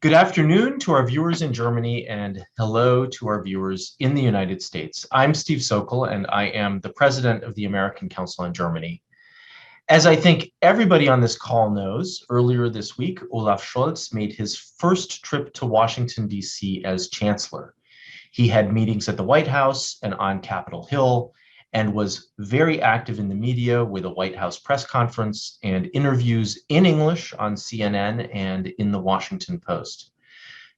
Good afternoon to our viewers in Germany and hello to our viewers in the United States. I'm Steve Sokol and I am the president of the American Council on Germany. As I think everybody on this call knows, earlier this week, Olaf Scholz made his first trip to Washington, D.C. as Chancellor. He had meetings at the White House and on Capitol Hill and was very active in the media with a White House press conference and interviews in English on CNN and in the Washington Post.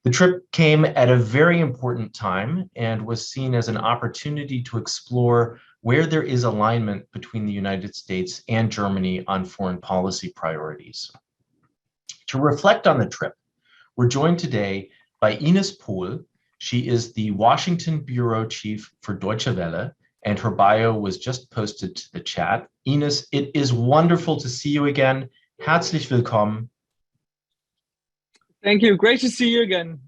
The trip came at a very important time and was seen as an opportunity to explore where there is alignment between the United States and Germany on foreign policy priorities. To reflect on the trip, we're joined today by Ines Pohl. She is the Washington bureau chief for Deutsche Welle, and her bio was just posted to the chat. Ines, it is wonderful to see you again. Herzlich willkommen. Thank you. Great to see you again.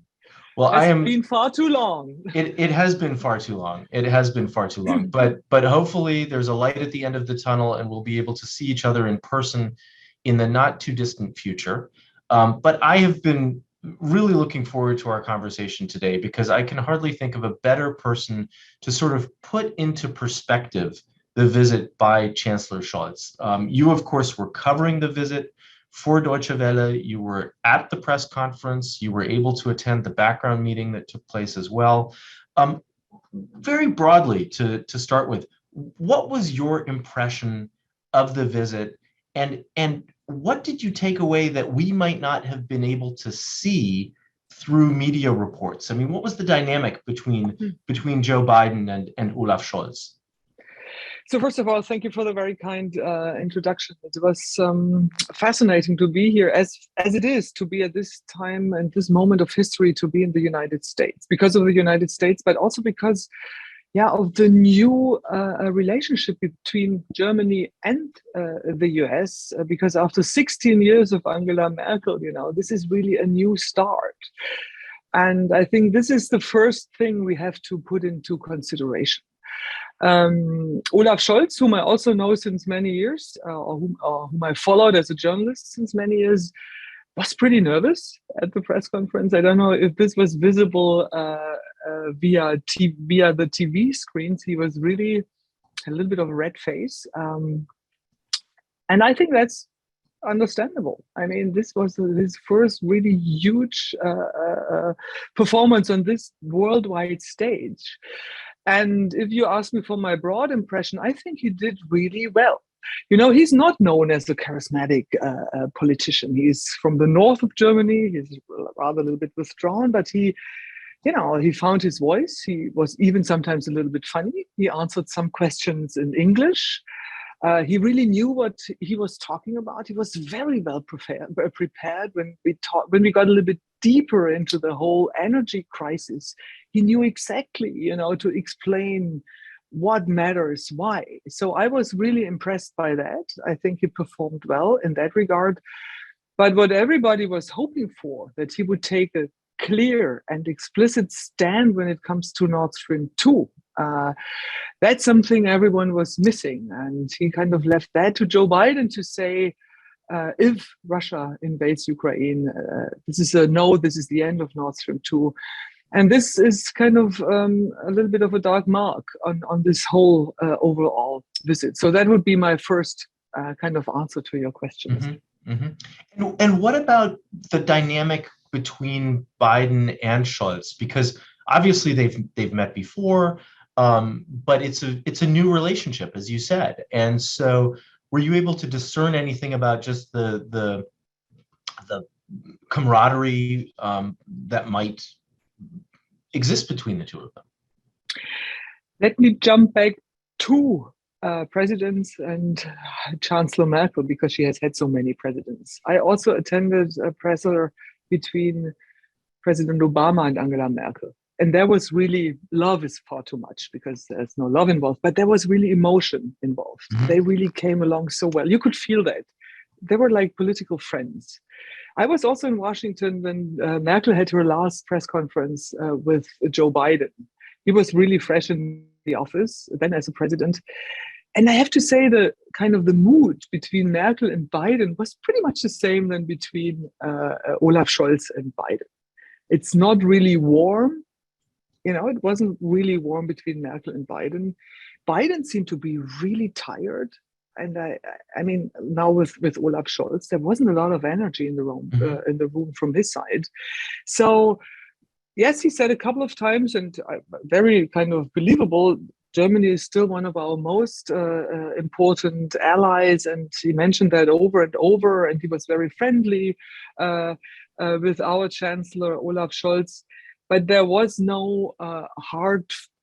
Well, It's been far too long. It has been far too long. It has been far too long. But hopefully there's a light at the end of the tunnel and we'll be able to see each other in person in the not too distant future. But I have been really looking forward to our conversation today because I can hardly think of a better person to sort of put into perspective the visit by Chancellor Scholz. You, of course, were covering the visit for Deutsche Welle. You were at the press conference. You were able to attend the background meeting that took place as well. Very broadly, to start with, what was your impression of the visit, and what did you take away that we might not have been able to see through media reports? I mean, what was the dynamic between Joe Biden and Olaf Scholz? So first of all, thank you for the very kind introduction. It was fascinating to be here, as it is to be at this time and this moment of history, to be in the United States, because of the United States, but also because of the new relationship between Germany and the US, because after 16 years of Angela Merkel, this is really a new start. And I think this is the first thing we have to put into consideration. Olaf Scholz, whom I also know since many years, or whom I followed as a journalist since many years, was pretty nervous at the press conference. I don't know if this was visible via the TV screens. He was really a little bit of a red face. And I think that's understandable. I mean, this was his first really huge performance on this worldwide stage. And if you ask me for my broad impression, I think he did really well. He's not known as a charismatic politician. He's from the north of Germany. He's rather a little bit withdrawn, but he found his voice. He was even sometimes a little bit funny. He answered some questions in English. He really knew what he was talking about. He was very well prepared when we got a little bit deeper into the whole energy crisis. He knew exactly, to explain what matters, why. So I was really impressed by that. I think he performed well in that regard. But what everybody was hoping for, that he would take a clear and explicit stand when it comes to Nord Stream 2. That's something everyone was missing. And he kind of left that to Joe Biden to say, if Russia invades Ukraine, this is a no, this is the end of Nord Stream 2. And this is kind of a little bit of a dark mark on this whole overall visit. So that would be my first kind of answer to your question. Mm-hmm. And what about the dynamic between Biden and Scholz? Because obviously they've met before, but it's a new relationship, as you said. And so were you able to discern anything about just the camaraderie that might exist between the two of them? Let me jump back to presidents and Chancellor Merkel, because she has had so many presidents. I also attended a presser between President Obama and Angela Merkel. And there was really, love is far too much because there's no love involved, but there was really emotion involved. Mm-hmm. They really came along so well. You could feel that. They were like political friends. I was also in Washington when Merkel had her last press conference with Joe Biden. He was really fresh in the office then as a president. And I have to say the kind of the mood between Merkel and Biden was pretty much the same than between Olaf Scholz and Biden. It's not really warm. It wasn't really warm between Merkel and Biden. Biden seemed to be really tired. And I mean, now with Olaf Scholz, there wasn't a lot of energy in the room from his side. So yes, he said a couple of times, and very kind of believable, Germany is still one of our most important allies. And he mentioned that over and over, and he was very friendly with our Chancellor, Olaf Scholz. But there was no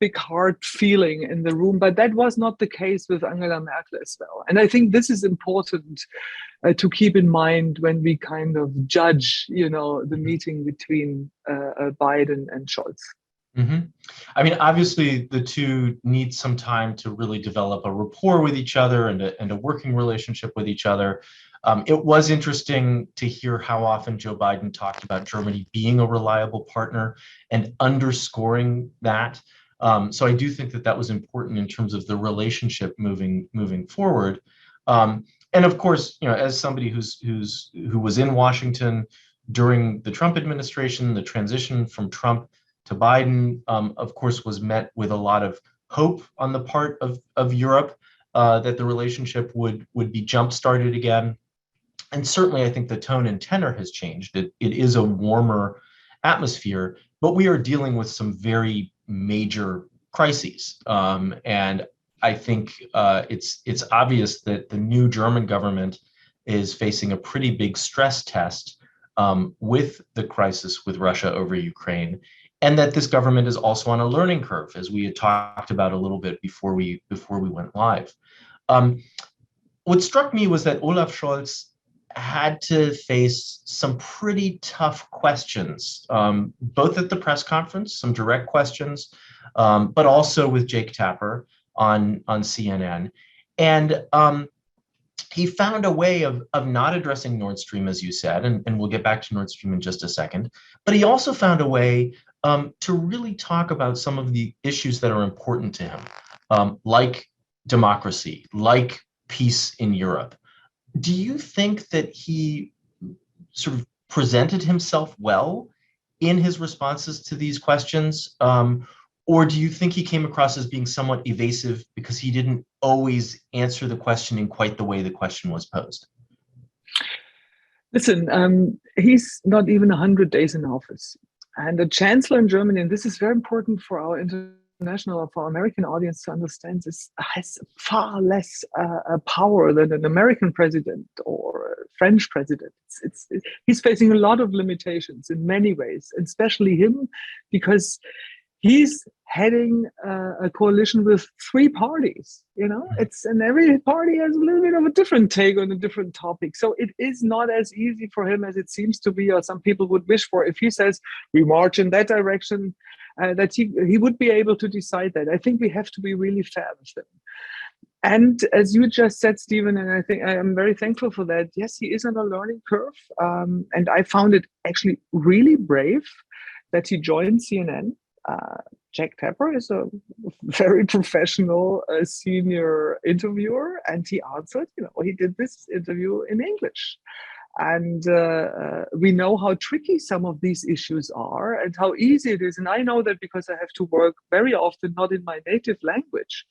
big heart feeling in the room. But that was not the case with Angela Merkel as well. And I think this is important to keep in mind when we kind of judge, the meeting between Biden and Scholz. Mm-hmm. I mean, obviously, the two need some time to really develop a rapport with each other and a working relationship with each other. It was interesting to hear how often Joe Biden talked about Germany being a reliable partner and underscoring that. So I do think that was important in terms of the relationship moving forward. And of course, as somebody who was in Washington during the Trump administration, the transition from Trump to Biden, of course, was met with a lot of hope on the part of Europe that the relationship would be jump-started again. And certainly, I think the tone and tenor has changed. It is a warmer atmosphere, but we are dealing with some very major crises. And I think it's obvious that the new German government is facing a pretty big stress test with the crisis with Russia over Ukraine, and that this government is also on a learning curve, as we had talked about a little bit before we went live. What struck me was that Olaf Scholz had to face some pretty tough questions, both at the press conference, some direct questions, but also with Jake Tapper on CNN. And he found a way of not addressing Nord Stream, as you said, and we'll get back to Nord Stream in just a second. But he also found a way to really talk about some of the issues that are important to him, like democracy, like peace in Europe. Do you think that he sort of presented himself well in his responses to these questions? Or do you think he came across as being somewhat evasive because he didn't always answer the question in quite the way the question was posed? Listen, he's not even 100 days in office. And the Chancellor in Germany, and this is very important for our international, for our American audience to understand, this has far less power than an American president or a French president. He's facing a lot of limitations in many ways, and especially him, because he's heading a coalition with three parties. And every party has a little bit of a different take on a different topic. So it is not as easy for him as it seems to be, or some people would wish for. If he says we march in that direction, that he would be able to decide that. I think we have to be really fair with him. And as you just said, Stephen, and I think I am very thankful for that. Yes, he is on a learning curve. And I found it actually really brave that he joined CNN. Jack Tapper is a very professional senior interviewer, and he answered, he did this interview in English. And we know how tricky some of these issues are and how easy it is. And I know that because I have to work very often not in my native language.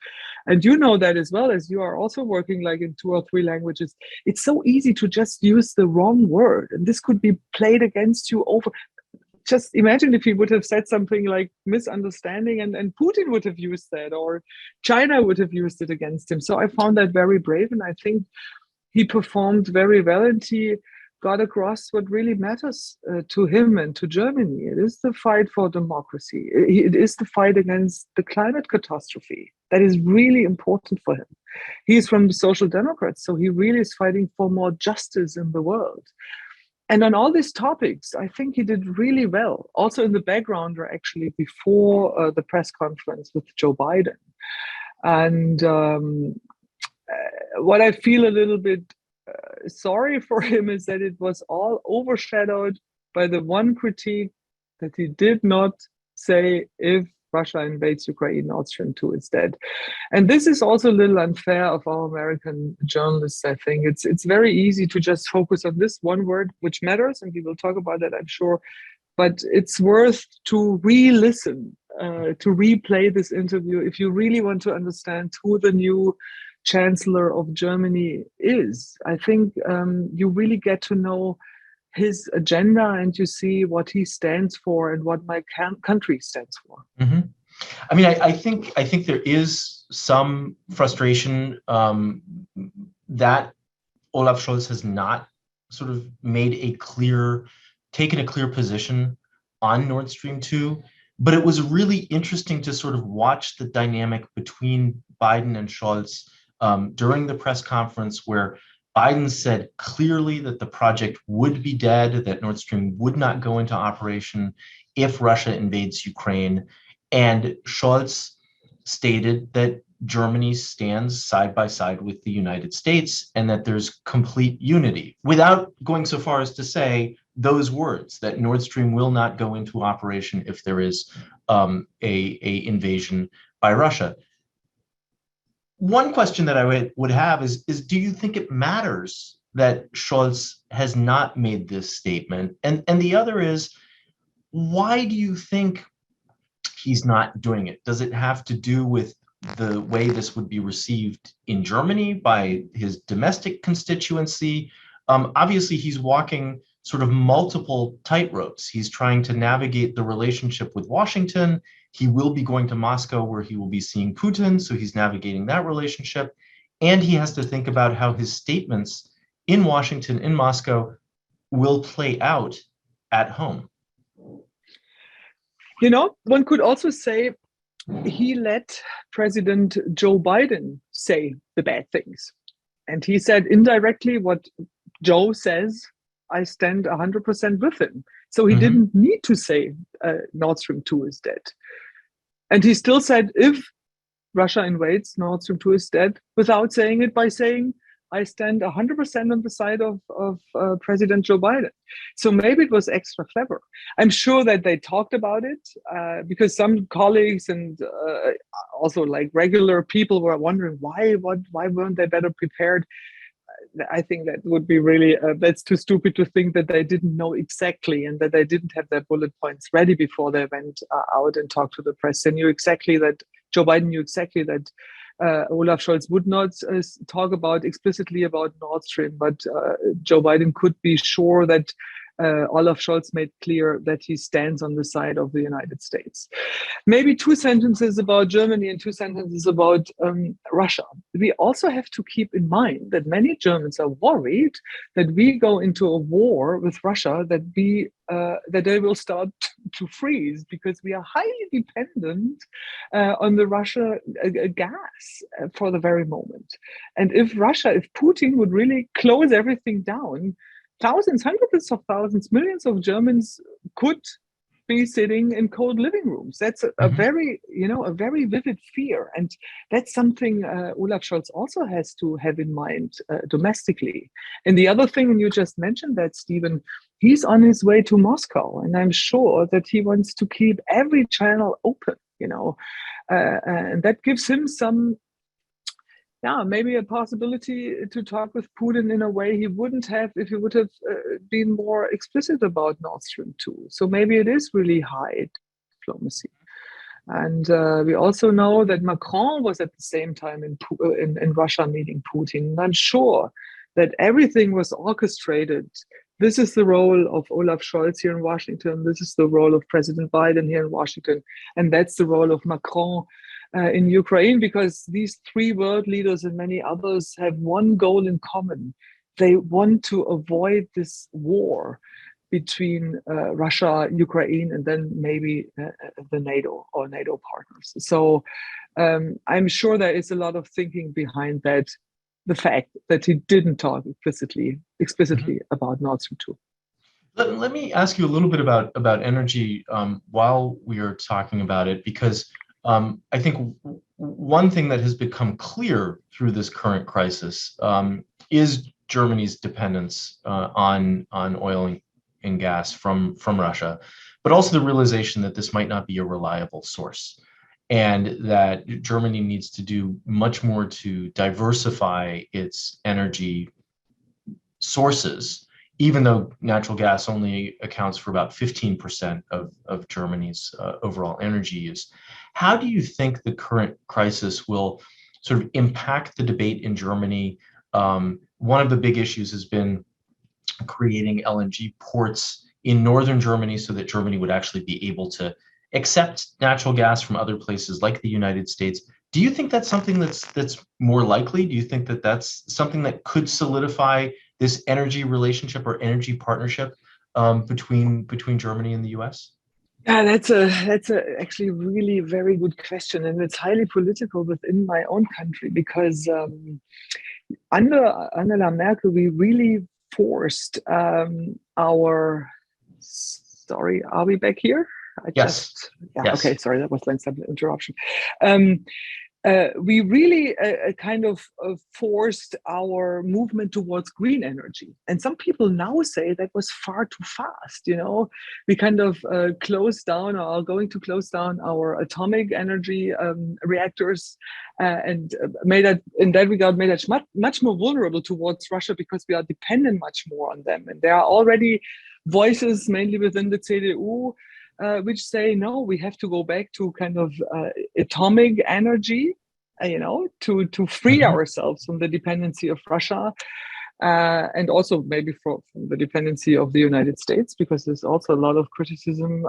And you know that as well, as you are also working like in 2 or 3 languages. It's so easy to just use the wrong word. And this could be played against you over. Just imagine if he would have said something like misunderstanding and Putin would have used that, or China would have used it against him. So I found that very brave, and I think he performed very well, and he got across what really matters to him and to Germany. It is the fight for democracy. It is the fight against the climate catastrophe. That is really important for him. He is from the Social Democrats, so he really is fighting for more justice in the world. And on all these topics, I think he did really well. Also in the background, or actually before the press conference with Joe Biden. And what I feel a little bit sorry for him is that it was all overshadowed by the one critique that he did not say if Russia invades Ukraine, Nord Stream 2 is dead. And this is also a little unfair of our American journalists, I think. It's very easy to just focus on this one word, which matters, and we will talk about that, I'm sure. but it's worth to re-listen, to replay this interview if you really want to understand who the new Chancellor of Germany is. I think you really get to know his agenda, and you see what he stands for and what my country stands for. Mm-hmm. I mean, I think there is some frustration that Olaf Scholz has not sort of taken a clear position on Nord Stream 2. But it was really interesting to sort of watch the dynamic between Biden and Scholz during the press conference, where Biden said clearly that the project would be dead, that Nord Stream would not go into operation if Russia invades Ukraine. And Scholz stated that Germany stands side by side with the United States and that there's complete unity, without going so far as to say those words, that Nord Stream will not go into operation if there is a invasion by Russia. One question that I would have is do you think it matters that Scholz has not made this statement? And the other is, why do you think he's not doing it? Does it have to do with the way this would be received in Germany by his domestic constituency? Obviously, he's walking sort of multiple tightropes. He's trying to navigate the relationship with Washington. He will be going to Moscow, where he will be seeing Putin, so he's navigating that relationship. And he has to think about how his statements in Washington, in Moscow, will play out at home. You know, one could also say he let President Joe Biden say the bad things. And he said indirectly what Joe says, I stand 100% with him. So he didn't need to say Nord Stream 2 is dead. And he still said, if Russia invades, Nord Stream 2 is dead, without saying it by saying, I stand 100% on the side of President Joe Biden. So maybe it was extra clever. I'm sure that they talked about it because some colleagues and also like regular people were wondering why weren't they better prepared? I think that would be really, that's too stupid to think that they didn't know exactly and that they didn't have their bullet points ready before they went out and talked to the press. They knew exactly that, Joe Biden knew exactly that Olaf Scholz would not talk explicitly about Nord Stream, but Joe Biden could be sure that Olaf Scholz made clear that he stands on the side of the United States. Maybe 2 sentences about Germany and 2 sentences about Russia. We also have to keep in mind that many Germans are worried that we go into a war with Russia, that they will start to freeze because we are highly dependent on the Russia gas for the very moment. And if Putin would really close everything down, thousands, hundreds of thousands, millions of Germans could be sitting in cold living rooms. That's a very vivid fear. And that's something Olaf Scholz also has to have in mind domestically. And the other thing, and you just mentioned that, Stephen, he's on his way to Moscow. And I'm sure that he wants to keep every channel open, and that gives him some, maybe a possibility to talk with Putin in a way he wouldn't have if he would have been more explicit about Nord Stream 2. So maybe it is really high diplomacy. And we also know that Macron was at the same time in Russia meeting Putin. And I'm sure that everything was orchestrated. This is the role of Olaf Scholz here in Washington. This is the role of President Biden here in Washington. And that's the role of Macron in Ukraine, because these 3 world leaders and many others have one goal in common. They want to avoid this war between Russia, Ukraine, and then maybe the NATO or NATO partners. So I'm sure there is a lot of thinking behind that, the fact that he didn't talk explicitly about Nord Stream 2. Let me ask you a little bit about energy while we are talking about it, because I think one thing that has become clear through this current crisis is Germany's dependence on oil and gas from Russia, but also the realization that this might not be a reliable source, and that Germany needs to do much more to diversify its energy sources even though natural gas only accounts for about 15% of Germany's overall energy use. How do you think the current crisis will sort of impact the debate in Germany? One of the big issues has been creating LNG ports in northern Germany so that Germany would actually be able to accept natural gas from other places like the United States. Do you think that's something that's more likely? Do you think that that's something that could solidify this energy relationship or energy partnership between Germany and the U.S.? Yeah, that's a actually really very good question, and it's highly political within my own country because under Angela Merkel, we really forced our. Sorry, are we back here? Yes. Yes. Okay, sorry, that was like some interruption. We really kind of forced our movement towards green energy. And some people now say that was far too fast. We kind of closed down or are going to close down our atomic energy reactors and in that regard, made us much more vulnerable towards Russia because we are dependent much more on them. And there are already voices, mainly within the CDU, which say, no, we have to go back to kind of atomic energy, to free ourselves from the dependency of Russia, and also maybe from the dependency of the United States, because there's also a lot of criticism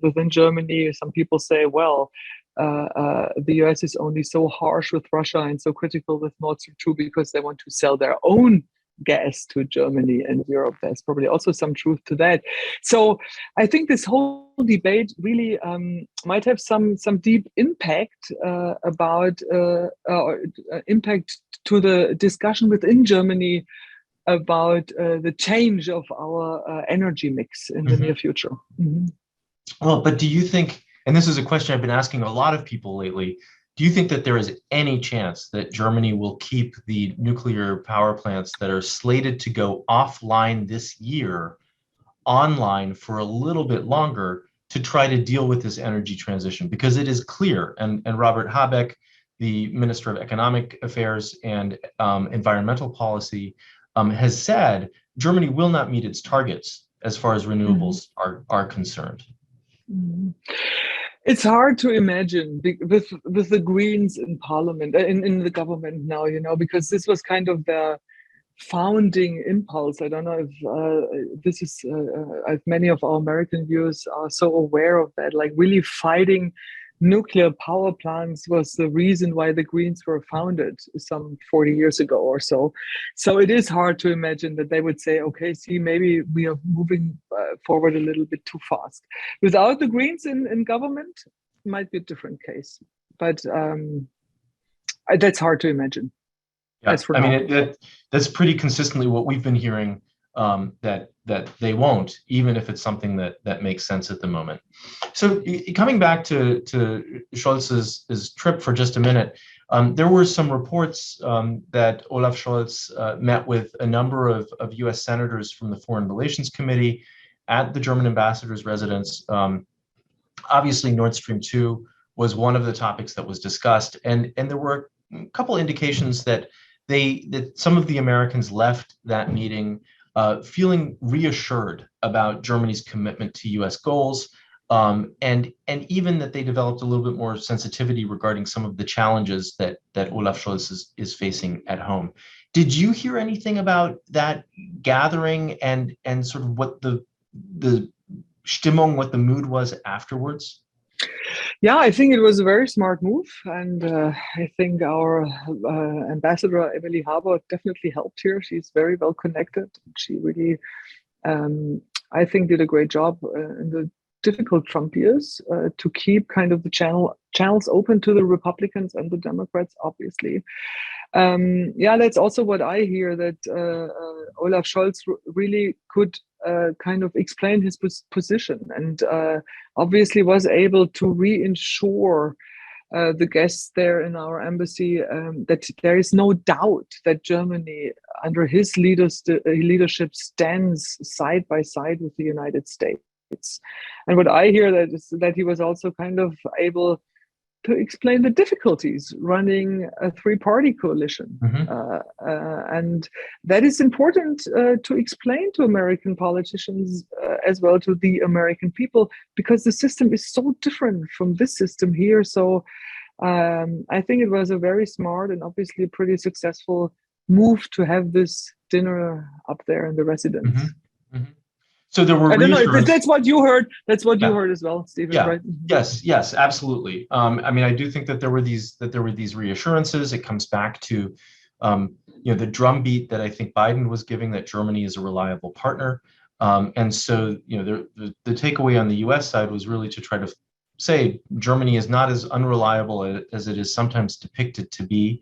within Germany. Some people say, well, the US is only so harsh with Russia and so critical with Nord Stream 2 because they want to sell their own gas to Germany and Europe. There's probably also some truth to that. So I think this whole debate really might have some deep impact impact to the discussion within Germany about the change of our energy mix in the near future. Well, but do you think, and this is a question I've been asking a lot of people lately, do you think that there is any chance that Germany will keep the nuclear power plants that are slated to go offline this year online for a little bit longer to try to deal with this energy transition? Because it is clear, and Robert Habeck, the Minister of Economic Affairs and Environmental Policy, has said Germany will not meet its targets as far as renewables are concerned. It's hard to imagine with the Greens in Parliament, in the government now, because this was kind of the founding impulse. I don't know if this is, if many of our American viewers are so aware of that, like really fighting nuclear power plants was the reason why the Greens were founded some 40 years ago or so. So it is hard to imagine that they would say, okay, see, maybe we are moving forward a little bit too fast. Without the Greens in government, it might be a different case. But that's hard to imagine. Yeah, I mean, that's pretty consistently what we've been hearing, that they won't, even if it's something that makes sense at the moment. So coming back to Scholz's trip for just a minute, there were some reports that Olaf Scholz met with a number of US senators from the Foreign Relations Committee at the German ambassador's residence. Obviously, Nord Stream 2 was one of the topics that was discussed, and there were a couple indications that some of the Americans left that meeting feeling reassured about Germany's commitment to US goals, and even that they developed a little bit more sensitivity regarding some of the challenges that Olaf Scholz is facing at home. Did you hear anything about that gathering and sort of what the Stimmung, what the mood was afterwards? Yeah, I think it was a very smart move, and I think our ambassador Emily Haber definitely helped here. She's very well connected. She really, I think, did a great job in the difficult Trump years to keep kind of the channels open to the Republicans and the Democrats, obviously. Yeah, that's also what I hear, that Olaf Scholz really could kind of explain his position, and obviously was able to reinsure the guests there in our embassy that there is no doubt that Germany, under his leadership, stands side by side with the United States. And what I hear is that he was also kind of able explain the difficulties running a three-party coalition. And that is important to explain to American politicians as well to the American people, because the system is so different from this system here. So I think it was a very smart and obviously pretty successful move to have this dinner up there in the residence. So there were I don't know if that's what you heard. That's what you heard as well, Stephen, yeah. right? Yes, absolutely. I mean, I do think that there were these reassurances. It comes back to the drumbeat that I think Biden was giving, that Germany is a reliable partner. And so the takeaway on the US side was really to try to say Germany is not as unreliable as it is sometimes depicted to be,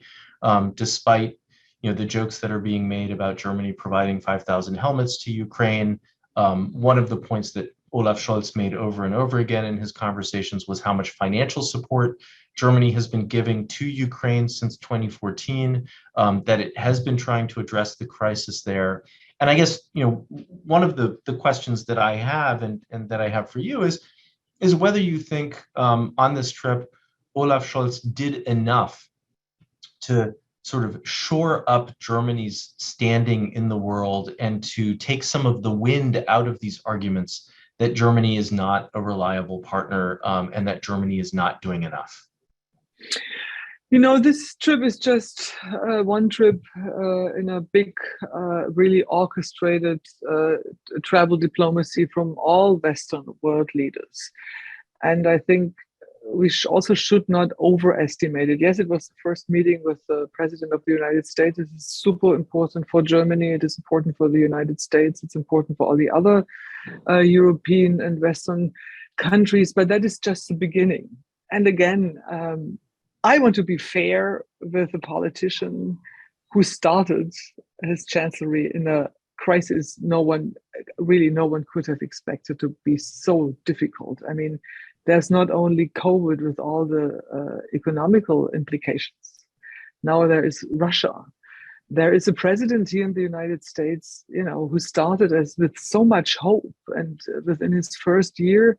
despite the jokes that are being made about Germany providing 5,000 helmets to Ukraine. One of the points that Olaf Scholz made over and over again in his conversations was how much financial support Germany has been giving to Ukraine since 2014, that it has been trying to address the crisis there. And I guess, one of the questions that I have and that I have for you is whether you think on this trip, Olaf Scholz did enough to sort of shore up Germany's standing in the world and to take some of the wind out of these arguments that Germany is not a reliable partner and that Germany is not doing enough. This trip is just one trip in a big, really orchestrated travel diplomacy from all Western world leaders. And I think we also should not overestimate it. Yes, it was the first meeting with the President of the United States. It is super important for Germany. It is important for the United States. It's important for all the other European and Western countries. But that is just the beginning. And again, I want to be fair with the politician who started his chancellery in a crisis no one could have expected to be so difficult. I mean, there's not only COVID with all the economical implications. Now there is Russia. There is a president here in the United States, who started with so much hope. And within his first year,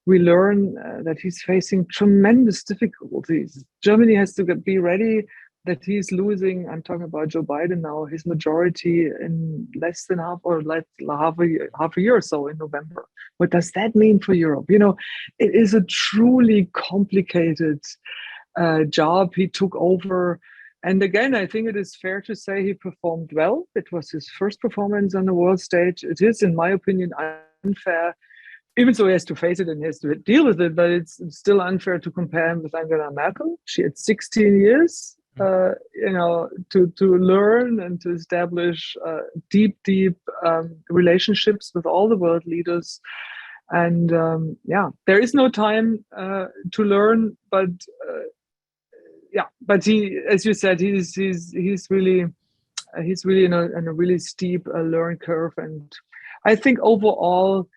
we learn that he's facing tremendous difficulties. Germany has to be ready that he's losing, I'm talking about Joe Biden now, his majority in less than half a year or so in November. What does that mean for Europe? It is a truly complicated job he took over. And again, I think it is fair to say he performed well. It was his first performance on the world stage. It is, in my opinion, unfair, even though he has to face it and he has to deal with it, but it's still unfair to compare him with Angela Merkel. She had 16 years. To learn and to establish deep relationships with all the world leaders. And there is no time to learn, but he, as you said, he's really in a really steep learn curve. And I think overall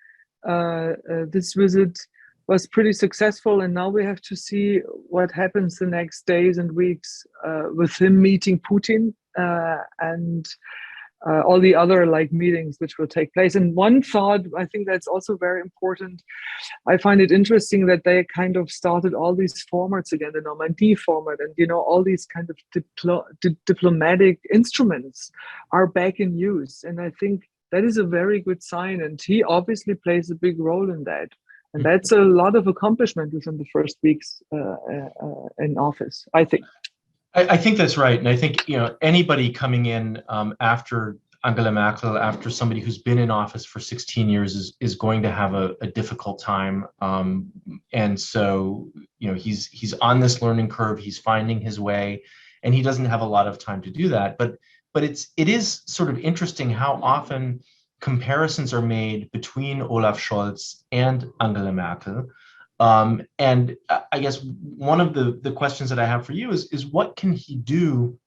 this visit was pretty successful, and now we have to see what happens the next days and weeks with him meeting Putin and all the other meetings which will take place. And one thought, I think that's also very important. I find it interesting that they kind of started all these formats again, the Normandy format, and all these kind of diplomatic instruments are back in use. And I think that is a very good sign, and he obviously plays a big role in that. And that's a lot of accomplishment within the first weeks in office, I think. I think that's right. And I think, anybody coming in after Angela Merkel, after somebody who's been in office for 16 years is going to have a difficult time. And so, he's on this learning curve, he's finding his way, and he doesn't have a lot of time to do that. But it is sort of interesting how often comparisons are made between Olaf Scholz and Angela Merkel. And I guess one of the questions that I have for you is what can he do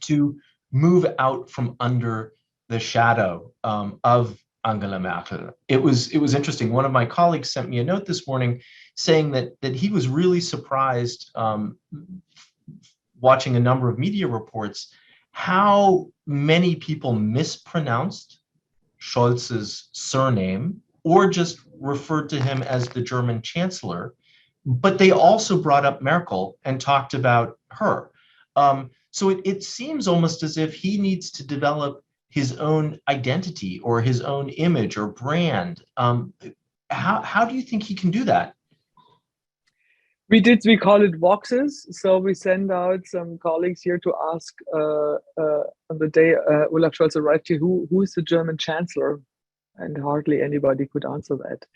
to move out from under the shadow of Angela Merkel? It was interesting. One of my colleagues sent me a note this morning saying that he was really surprised watching a number of media reports how many people mispronounced Scholz's surname or just referred to him as the German Chancellor, but they also brought up Merkel and talked about her. So it seems almost as if he needs to develop his own identity or his own image or brand. How do you think he can do that? We call it boxes. So we send out some colleagues here to ask on the day Olaf Scholz arrived here, who is the German Chancellor? And hardly anybody could answer that.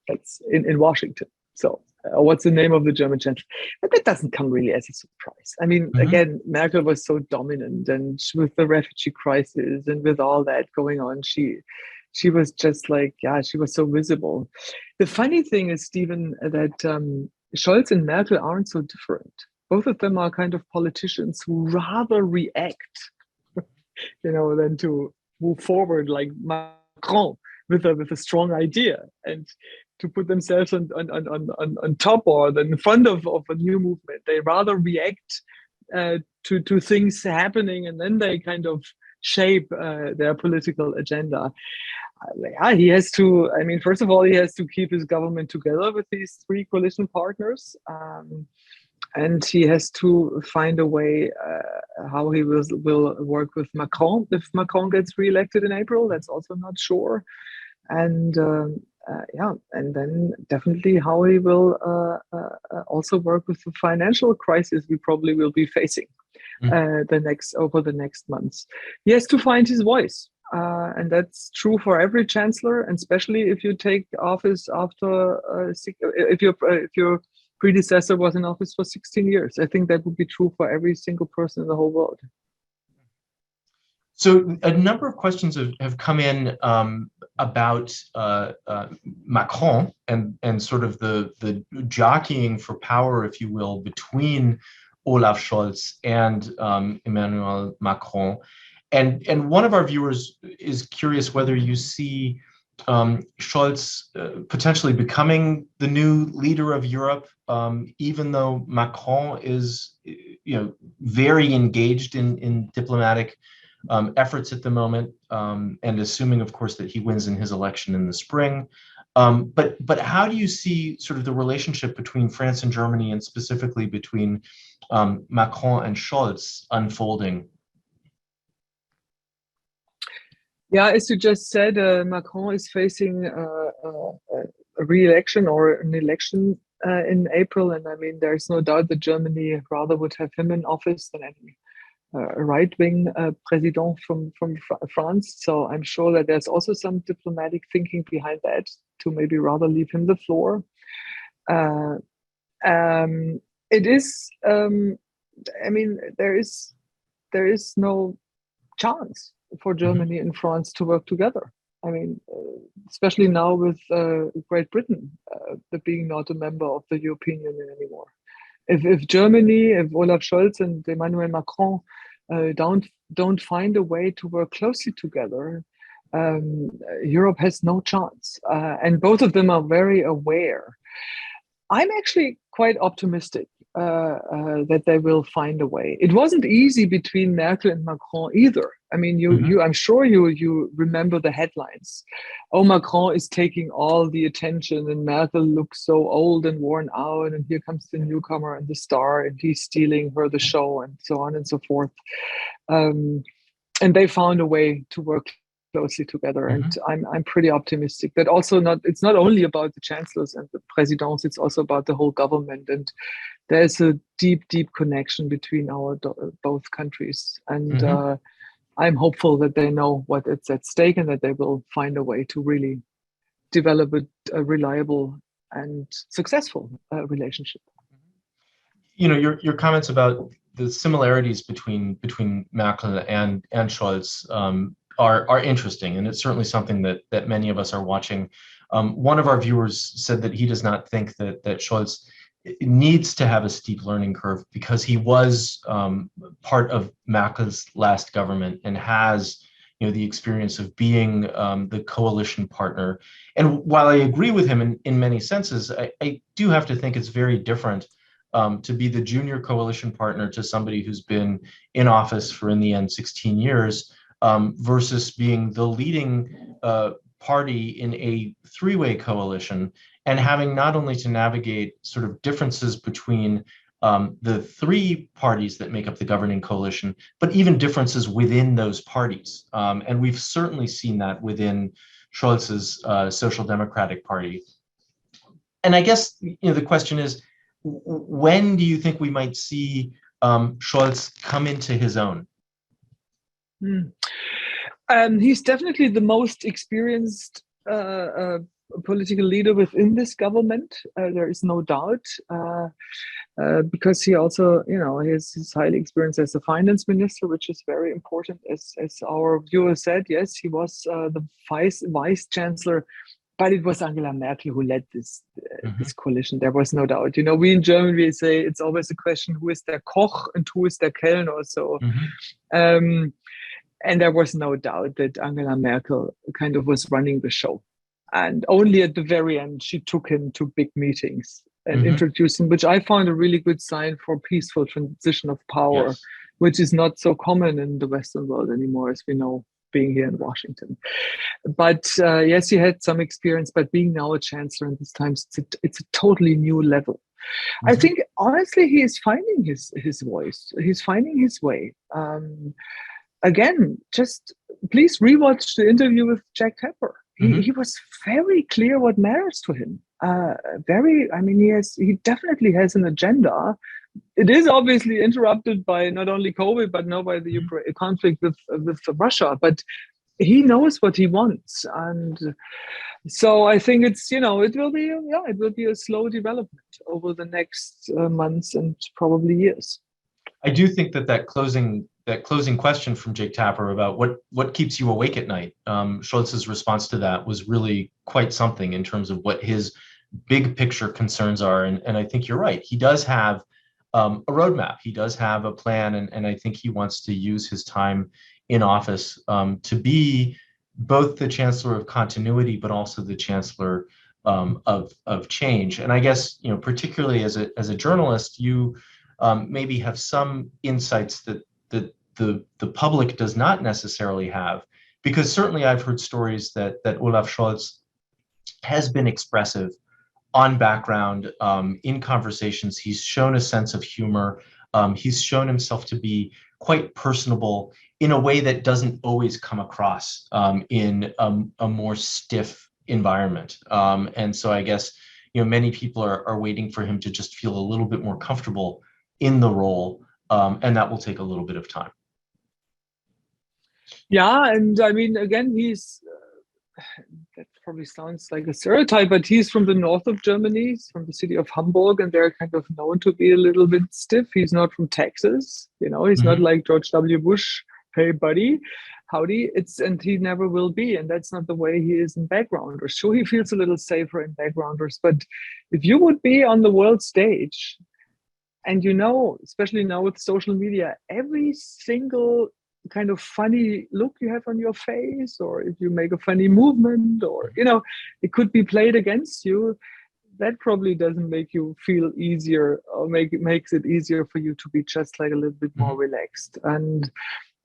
That's in Washington. So what's the name of the German Chancellor? But that doesn't come really as a surprise. I mean, again, Merkel was so dominant, and with the refugee crisis and with all that going on, she was just like, yeah, she was so visible. The funny thing is, Stephen, that Scholz and Merkel aren't so different. Both of them are kind of politicians who rather react, than to move forward like Macron with a strong idea and to put themselves on top or in front of a new movement. They rather react to things happening, and then they kind of shape their political agenda. Yeah, he has to, I mean, first of all, he has to keep his government together with these three coalition partners. And he has to find a way how he will work with Macron. If Macron gets re-elected in April, that's also not sure. And and then definitely how he will also work with the financial crisis we probably will be facing over the next months. He has to find his voice. And that's true for every chancellor, and especially if you take office after if your predecessor was in office for 16 years. I think that would be true for every single person in the whole world. So a number of questions have come in about Macron and sort of the jockeying for power, if you will, between Olaf Scholz and Emmanuel Macron. And one of our viewers is curious whether you see Scholz potentially becoming the new leader of Europe, even though Macron is, very engaged in diplomatic efforts at the moment, and assuming, of course, that he wins in his election in the spring. But how do you see sort of the relationship between France and Germany, and specifically between Macron and Scholz, unfolding? Yeah, as you just said, Macron is facing a re-election or an election in April. And I mean, there's no doubt that Germany rather would have him in office than any right-wing president from France. So I'm sure that there's also some diplomatic thinking behind that to maybe rather leave him the floor. It is, I mean, there is no chance for Germany and France to work together. I mean, especially now with Great Britain being not a member of the European Union anymore. If Germany, if Olaf Scholz and Emmanuel Macron don't find a way to work closely together, Europe has no chance. And both of them are very aware. I'm actually quite optimistic that they will find a way. It wasn't easy between Merkel and Macron either. I mean, I'm sure you remember the headlines. Oh, Macron is taking all the attention, and Merkel looks so old and worn out, and here comes the newcomer and the star, and he's stealing her the show, and so on and so forth. And they found a way to work closely together, and I'm pretty optimistic that it's not only about the chancellors and the presidents, it's also about the whole government, and there's a deep connection between our both countries, and I'm hopeful that they know what is at stake and that they will find a way to really develop a reliable and successful relationship. Your comments about the similarities between Merkel and Scholz are interesting, and it's certainly something that many of us are watching. One of our viewers said that he does not think that Scholz needs to have a steep learning curve because he was part of Merkel's last government and has the experience of being the coalition partner. And while I agree with him in many senses, I do have to think it's very different to be the junior coalition partner to somebody who's been in office for, in the end, 16 years versus being the leading party in a three-way coalition and having not only to navigate sort of differences between the three parties that make up the governing coalition, but even differences within those parties. And we've certainly seen that within Scholz's Social Democratic Party. And I guess the question is, when do you think we might see Scholz come into his own? He's definitely the most experienced political leader within this government. There is no doubt, because he also, he's highly experienced as a finance minister, which is very important. As our viewer said, yes, he was the vice chancellor. But it was Angela Merkel who led this coalition. There was no doubt. We in Germany, we say it's always a question, who is der Koch and who is der Kellner? So, and there was no doubt that Angela Merkel kind of was running the show. And only at the very end, she took him to big meetings and introduced him, which I found a really good sign for peaceful transition of power, which is not so common in the Western world anymore, as we know, being here in Washington. But yes, he had some experience, but being now a chancellor in these times, it's a totally new level. I think, honestly, he is finding his voice. He's finding his way. Again, just please rewatch the interview with Jack Tapper. He was very clear what matters to him. He definitely has an agenda. It is obviously interrupted by not only COVID, but now by the Ukraine conflict with Russia. But he knows what he wants, and so I think it's it will be a slow development over the next months and probably years. I do think that closing question from Jake Tapper about what keeps you awake at night. Scholz's response to that was really quite something in terms of what his big picture concerns are, and I think you're right. He does have a roadmap. He does have a plan, and I think he wants to use his time in office to be both the chancellor of continuity, but also the chancellor of change. And I guess particularly as a journalist, you maybe have some insights that the public does not necessarily have, because certainly I've heard stories that Olaf Scholz has been expressive on background in conversations. He's shown a sense of humor. He's shown himself to be quite personable in a way that doesn't always come across in a more stiff environment. And so I guess many people are waiting for him to just feel a little bit more comfortable in the role, and that will take a little bit of time. Yeah, and I mean, again, he's. That probably sounds like a stereotype, but he's from the north of Germany. He's from the city of Hamburg, and they're kind of known to be a little bit stiff. He's not from Texas, he's not like George W. Bush. Hey, buddy, howdy. And he never will be, and that's not the way he is in Backgrounders. Sure, he feels a little safer in Backgrounders, but if you would be on the world stage, and especially now with social media, every single kind of funny look you have on your face, or if you make a funny movement, or it could be played against you, that probably doesn't make you feel easier, or makes it easier for you to be just like a little bit more relaxed. And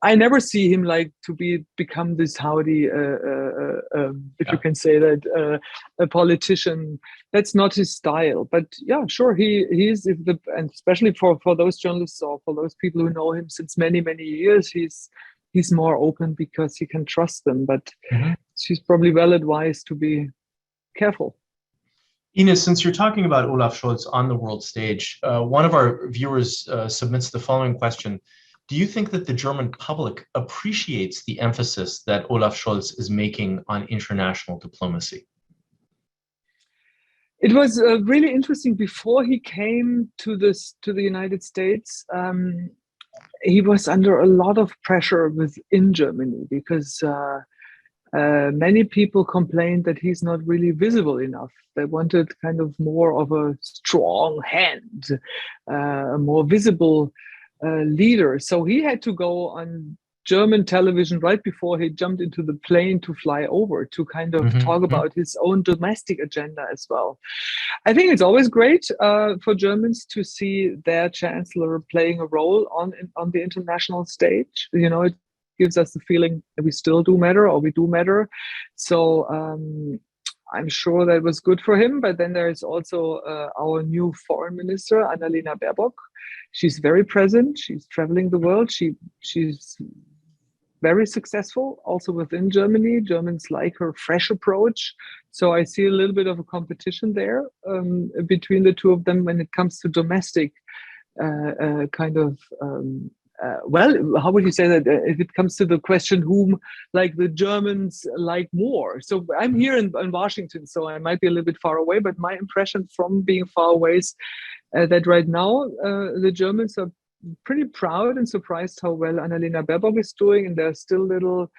I never see him like to become this howdy, if you can say that, a politician. That's not his style. But yeah, sure, he is. And especially for those journalists or for those people who know him since many years, he's more open because he can trust them. But she's probably well advised to be careful. Ines, since you're talking about Olaf Scholz on the world stage, one of our viewers submits the following question. Do you think that the German public appreciates the emphasis that Olaf Scholz is making on international diplomacy? It was really interesting. Before he came to the United States, he was under a lot of pressure within Germany because many people complained that he's not really visible enough. They wanted kind of more of a strong hand, a more visible leader. So he had to go on German television right before he jumped into the plane to fly over to kind of talk about his own domestic agenda as well. I think it's always great for Germans to see their chancellor playing a role on the international stage. gives us the feeling that we still do matter, or we do matter. So I'm sure that was good for him. But then there is also our new foreign minister, Annalena Baerbock. She's very present. She's traveling the world. She's very successful also within Germany. Germans like her fresh approach. So I see a little bit of a competition there between the two of them when it comes to domestic how would you say that if it comes to the question whom like the Germans like more? So I'm here in Washington, so I might be a little bit far away, but my impression from being far away is that right now the Germans are pretty proud and surprised how well Annalena Baerbock is doing, and they're still a little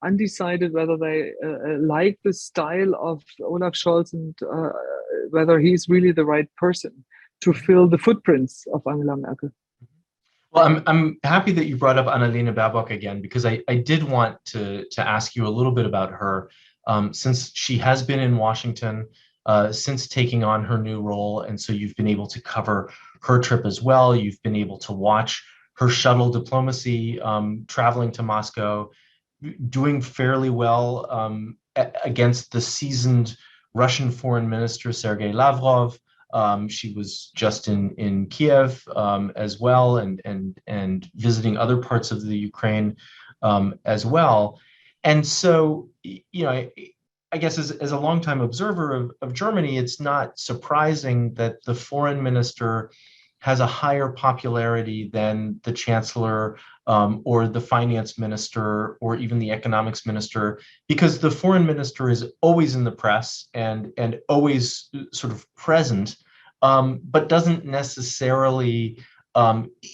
undecided whether they like the style of Olaf Scholz and whether he's really the right person to fill the footprints of Angela Merkel. Well, I'm happy that you brought up Annalena Baerbock again, because I did want to ask you a little bit about her, since she has been in Washington since taking on her new role, and so you've been able to cover her trip as well. You've been able to watch her shuttle diplomacy, traveling to Moscow, doing fairly well against the seasoned Russian Foreign Minister Sergei Lavrov. She was just in Kiev as well, and visiting other parts of the Ukraine as well. And so, I guess as a longtime observer of Germany, it's not surprising that the foreign minister has a higher popularity than the chancellor or the finance minister or even the economics minister, because the foreign minister is always in the press and always sort of present, but doesn't necessarily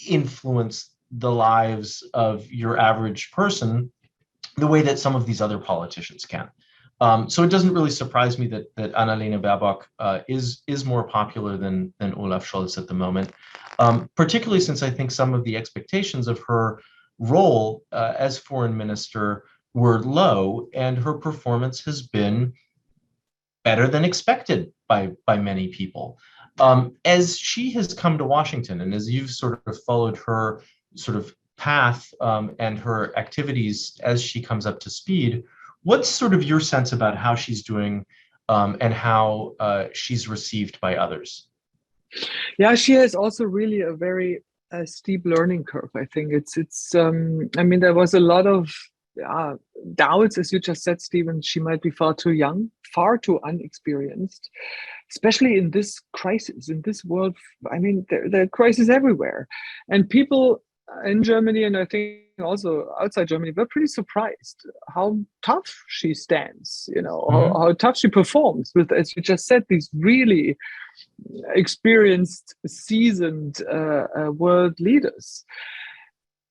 influence the lives of your average person the way that some of these other politicians can. So it doesn't really surprise me that Annalena Baerbock is more popular than Olaf Scholz at the moment, particularly since I think some of the expectations of her role as foreign minister were low, and her performance has been better than expected by many people. As she has come to Washington, and as you've sort of followed her sort of path and her activities as she comes up to speed, what's sort of your sense about how she's doing and how she's received by others? Yeah, she has also really a very steep learning curve. I think I mean, there was a lot of doubts, as you just said, Stephen. She might be far too young, far too unexperienced, especially in this crisis, in this world. I mean, there are crises everywhere, and people in Germany, and I think also outside Germany, were pretty surprised how tough she stands, how tough she performs with, as you just said, these really experienced, seasoned world leaders.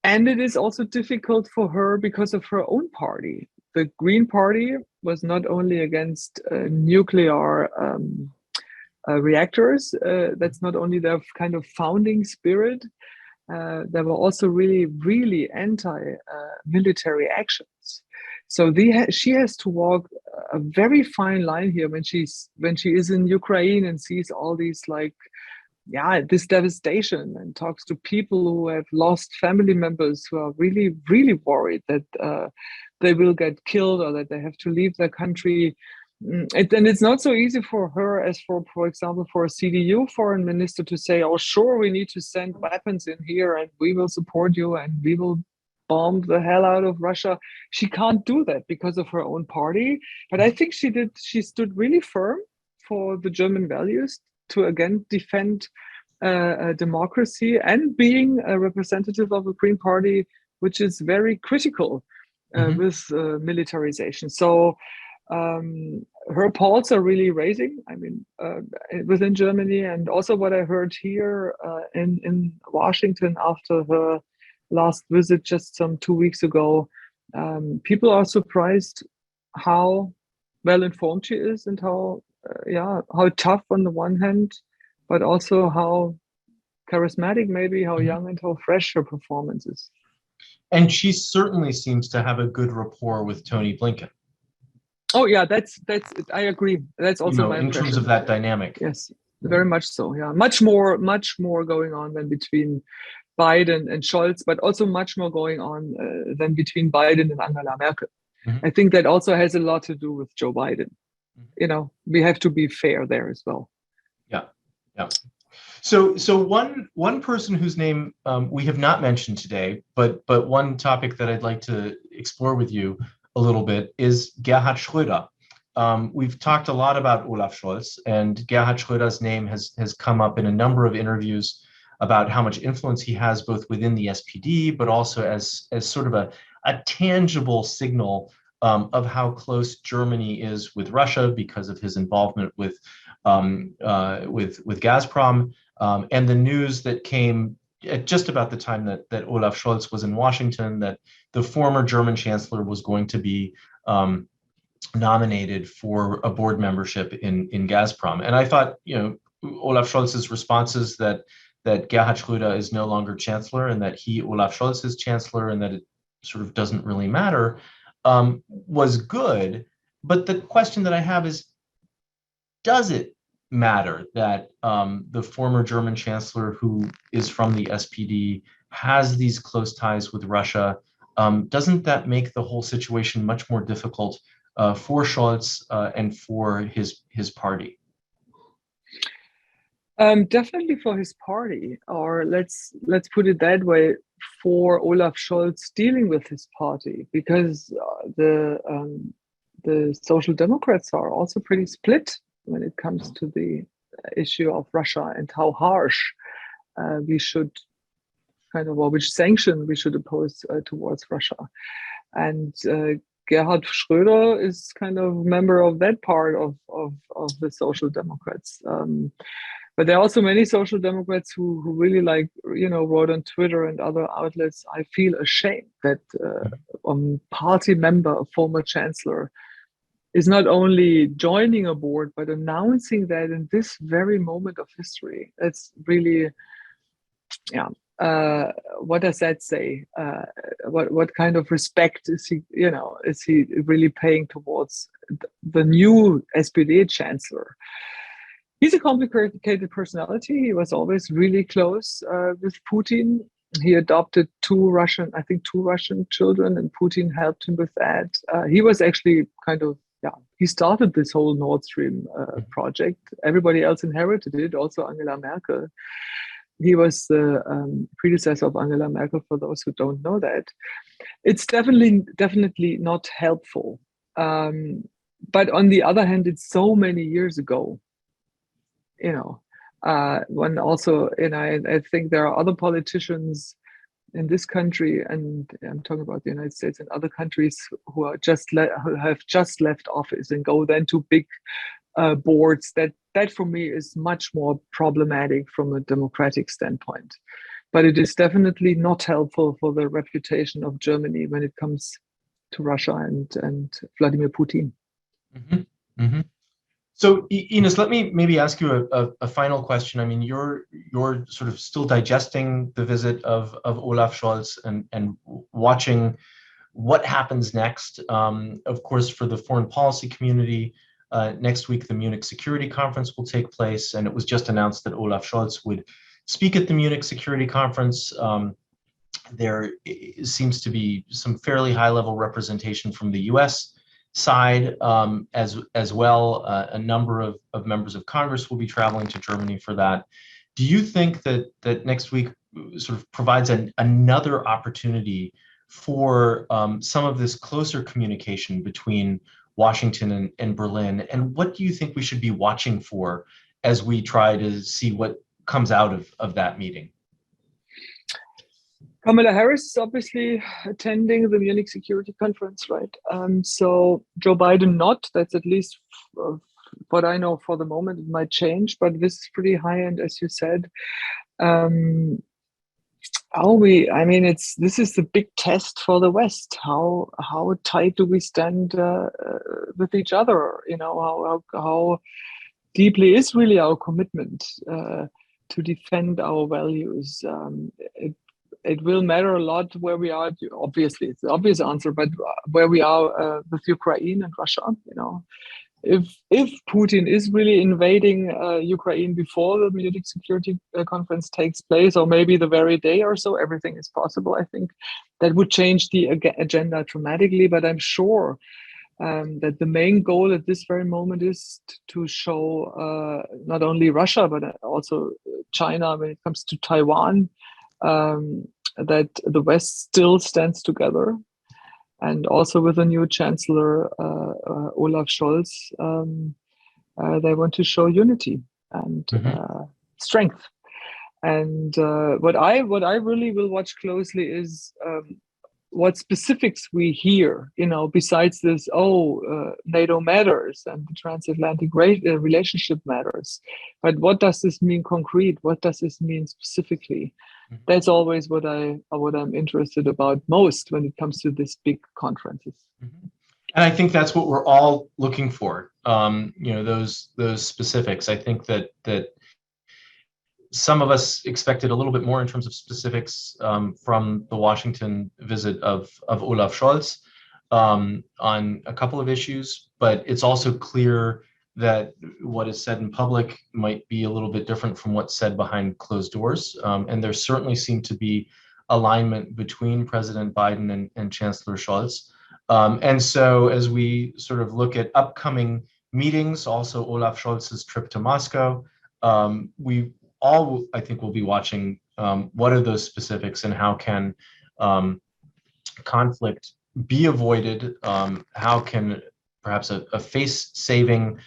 And it is also difficult for her because of her own party. The Green Party was not only against nuclear reactors, that's not only their kind of founding spirit, there were also really, really anti-military actions. So she has to walk a very fine line here when she is in Ukraine and sees all these this devastation, and talks to people who have lost family members who are really, really worried that they will get killed or that they have to leave their country. And it's not so easy for her as for example, for a CDU foreign minister to say, oh, sure, we need to send weapons in here and we will support you and we will bomb the hell out of Russia. She can't do that because of her own party. But I think she stood really firm for the German values to again defend democracy and being a representative of the Green Party, which is very critical with militarization. So her polls are really raising, I mean, within Germany. And also what I heard here in Washington after her last visit just some 2 weeks ago, people are surprised how well informed she is and how tough on the one hand, but also how charismatic, maybe how young and how fresh her performance is. And she certainly seems to have a good rapport with Tony Blinken. Oh yeah, that's I agree. That's also my impression. In terms of that dynamic. Yes, very much so. Yeah, much more going on than between Biden and Scholz, but also much more going on than between Biden and Angela Merkel. Mm-hmm. I think that also has a lot to do with Joe Biden. Mm-hmm. We have to be fair there as well. Yeah, yeah. So one person whose name we have not mentioned today, but one topic that I'd like to explore with you a little bit is Gerhard Schröder. We've talked a lot about Olaf Scholz, and Gerhard Schröder's name has come up in a number of interviews about how much influence he has both within the SPD, but also as sort of a tangible signal of how close Germany is with Russia because of his involvement with Gazprom, and the news that came at just about the time that Olaf Scholz was in Washington, that the former German Chancellor was going to be nominated for a board membership in Gazprom. And I thought, Olaf Scholz's responses that Gerhard Schröder is no longer Chancellor and that Olaf Scholz is Chancellor and that it sort of doesn't really matter, was good. But the question that I have is, does it matter that the former German Chancellor, who is from the SPD, has these close ties with Russia? Doesn't that make the whole situation much more difficult for Scholz and for his party? Definitely for his party, or let's put it that way, for Olaf Scholz dealing with his party, because the Social Democrats are also pretty split when it comes to the issue of Russia and how harsh we should or which sanction we should impose towards Russia. And Gerhard Schröder is kind of member of that part of the Social Democrats. But there are also many Social Democrats who really wrote on Twitter and other outlets, I feel ashamed that a party member, a former chancellor, is not only joining a board, but announcing that in this very moment of history. It's really, what does that say? What kind of respect is he really paying towards the new SPD chancellor? He's a complicated personality. He was always really close with Putin. He adopted two Russian children, and Putin helped him with that. He was actually he started this whole Nord Stream project. Everybody else inherited it, also Angela Merkel. He was the predecessor of Angela Merkel, for those who don't know that. It's definitely not helpful. But on the other hand, it's so many years ago. When also, I think there are other politicians in this country, and I'm talking about the United States and other countries, who have just left office and go then to big boards. That for me is much more problematic from a democratic standpoint. But it is definitely not helpful for the reputation of Germany when it comes to Russia and Vladimir Putin. Mm-hmm. Mm-hmm. So, Ines, let me maybe ask you a final question. I mean, you're sort of still digesting the visit of Olaf Scholz and watching what happens next. Of course, for the foreign policy community, next week the Munich Security Conference will take place, and it was just announced that Olaf Scholz would speak at the Munich Security Conference. There seems to be some fairly high-level representation from the U.S. side as well. A number of members of Congress will be traveling to Germany for that. Do you think that next week sort of provides another opportunity for some of this closer communication between Washington and Berlin? And what do you think we should be watching for as we try to see what comes out of that meeting? Kamala Harris is obviously attending the Munich Security Conference, right? So Joe Biden not. That's at least what I know for the moment. It might change, but this is pretty high end, as you said. This is the big test for the West. How tight do we stand with each other? How deeply is really our commitment to defend our values? It will matter a lot where we are. Obviously, it's the obvious answer, but where we are with Ukraine and Russia, if Putin is really invading Ukraine before the Munich Security Conference takes place, or maybe the very day or so, everything is possible. I think that would change the agenda dramatically. But I'm sure that the main goal at this very moment is to show not only Russia but also China, when it comes to Taiwan, that the West still stands together. And also with the new Chancellor, Olaf Scholz, they want to show unity and strength. And what I really will watch closely is what specifics we hear, besides this, NATO matters and the transatlantic relationship matters. But what does this mean concrete? What does this mean specifically? That's always what I'm interested about most when it comes to these big conferences. And I think that's what we're all looking for. Those specifics. I think that some of us expected a little bit more in terms of specifics from the Washington visit of Olaf Scholz on a couple of issues, but it's also clear that what is said in public might be a little bit different from what's said behind closed doors. And there certainly seemed to be alignment between President Biden and Chancellor Scholz. And so as we sort of look at upcoming meetings, also Olaf Scholz's trip to Moscow, we all, I think, will be watching what are those specifics and how can conflict be avoided, how can perhaps a face-saving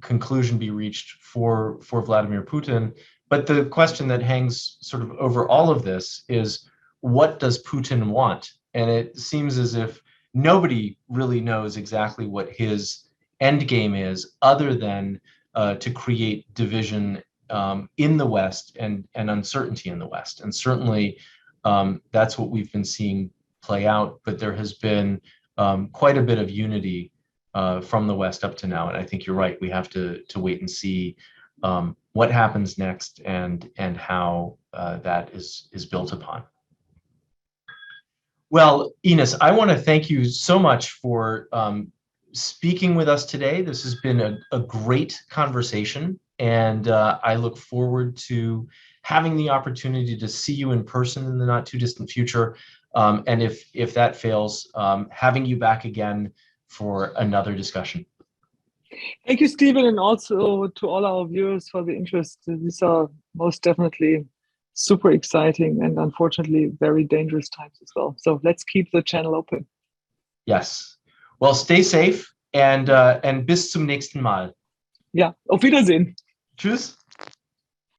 conclusion be reached for Vladimir Putin. But the question that hangs sort of over all of this is, what does Putin want? And it seems as if nobody really knows exactly what his end game is, other than to create division in the West and uncertainty in the West. And certainly that's what we've been seeing play out. But there has been quite a bit of unity from the West up to now. And I think you're right. We have to wait and see what happens next and how that is built upon. Well, Ines, I want to thank you so much for speaking with us today. This has been a great conversation, and I look forward to having the opportunity to see you in person in the not too distant future. And if that fails, having you back again for another discussion. Thank you, Stephen, and also to all our viewers for the interest. These are most definitely super exciting and unfortunately very dangerous times as well. So let's keep the channel open. Yes. Well, stay safe and bis zum nächsten Mal. Ja, auf Wiedersehen. Tschüss.